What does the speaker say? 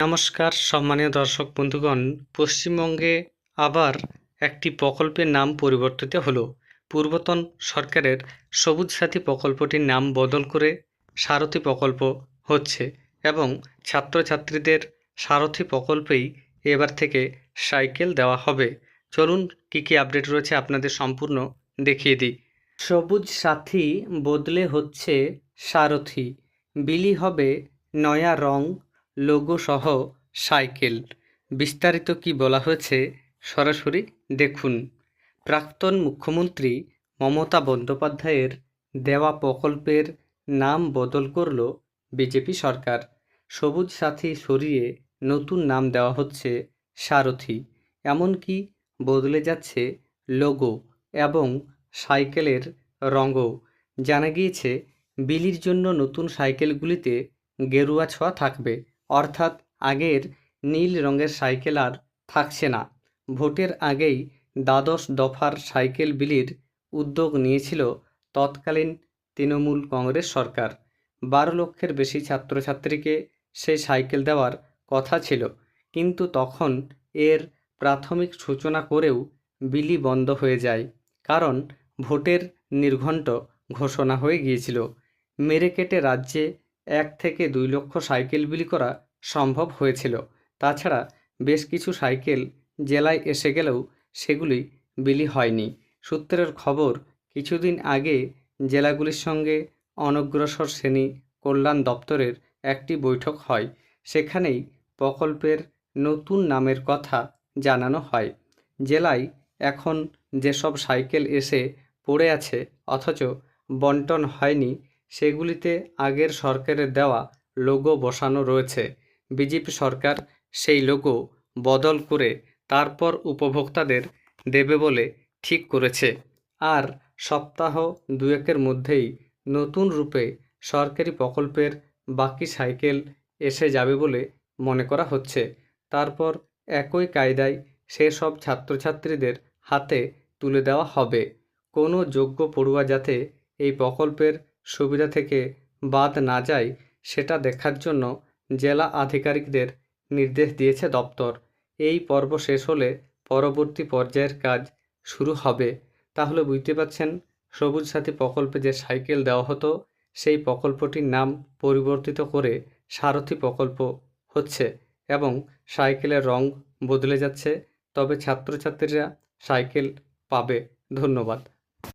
নমস্কার সম্মানীয় দর্শক বন্ধুগণ, পশ্চিমবঙ্গে আবার একটি প্রকল্পের নাম পরিবর্তিত হলো। পূর্বতন সরকারের সবুজ সাথী প্রকল্পটির নাম বদল করে সারথি প্রকল্প হচ্ছে এবং ছাত্রছাত্রীদের সারথি প্রকল্পেই এবার থেকে সাইকেল দেওয়া হবে। চলুন কী কী আপডেট রয়েছে আপনাদের সম্পূর্ণ দেখিয়ে দিই। সবুজ সাথী বদলে হচ্ছে সারথি, বিলি হবে নয়া রং, লোগো সহ সাইকেল। বিস্তারিত কি বলা হয়েছে সরাসরি দেখুন। প্রাক্তন মুখ্যমন্ত্রী মমতা বন্দ্যোপাধ্যায়ের দেওয়া প্রকল্পের নাম বদল করল বিজেপি সরকার। সবুজ সাথী সরিয়ে নতুন নাম দেওয়া হচ্ছে সারথি। এমনকি বদলে যাচ্ছে লোগো এবং সাইকেলের রঙও। জানা গিয়েছে বিলির জন্য নতুন সাইকেলগুলিতে গেরুয়া ছোঁয়া থাকবে, অর্থাৎ আগের নীল রঙের সাইকেল আর থাকছে না। ভোটের আগেই দ্বাদশ দফার সাইকেল বিলির উদ্যোগ নিয়েছিল তৎকালীন তৃণমূল কংগ্রেস সরকার। 12 লক্ষের বেশি ছাত্রছাত্রীকে সেই সাইকেল দেওয়ার কথা ছিল, কিন্তু তখন এর প্রাথমিক সূচনা করেও বিলি বন্ধ হয়ে যায়, কারণ ভোটের নির্ঘণ্ট ঘোষণা হয়ে গিয়েছিল। মেরে কেটে রাজ্যে 1 থেকে 2 লক্ষ সাইকেল বিলি করা সম্ভব হয়েছিল। তাছাড়া বেশ কিছু সাইকেল জেলায় এসে গেলেও সেগুলি বিলি হয়নি। সূত্রের খবর, কিছুদিন আগে জেলাগুলির সঙ্গে অনগ্রসর শ্রেণী কল্যাণ দপ্তরের একটি বৈঠক হয়। সেখানেই প্রকল্পের নতুন নামের কথা জানানো হয়। জেলায় এখন যেসব সাইকেল এসে পড়ে আছে অথচ বন্টন হয়নি, সেগুলিতে আগের সরকারের দেওয়া লোগো বসানো রয়েছে। বিজেপি সরকার সেই লোগো বদল করে তারপর উপভোক্তাদের দেবে বলে ঠিক করেছে। আর সপ্তাহ 2-1-এর মধ্যেই নতুন রূপে সরকারি প্রকল্পের বাকি সাইকেল এসে যাবে বলে মনে করা হচ্ছে। তারপর একই কায়দায় সেসব ছাত্রছাত্রীদের হাতে তুলে দেওয়া হবে। কোনো যোগ্য পড়ুয়া যাতে এই প্রকল্পের সুবিধা থেকে বাদ না যায় সেটা দেখার জন্য জেলা আধিকারিকদের নির্দেশ দিয়েছে দপ্তর। এই পর্ব শেষ হলে পরবর্তী পর্যায়ের কাজ শুরু হবে। তাহলে বুঝতে পারছেন, সবুজ সাথী প্রকল্পে যে সাইকেল দেওয়া হতো সেই প্রকল্পটির নাম পরিবর্তিত করে সারথি প্রকল্প হচ্ছে এবং সাইকেলের রং বদলে যাচ্ছে। তবে ছাত্রছাত্রীরা সাইকেল পাবে। ধন্যবাদ।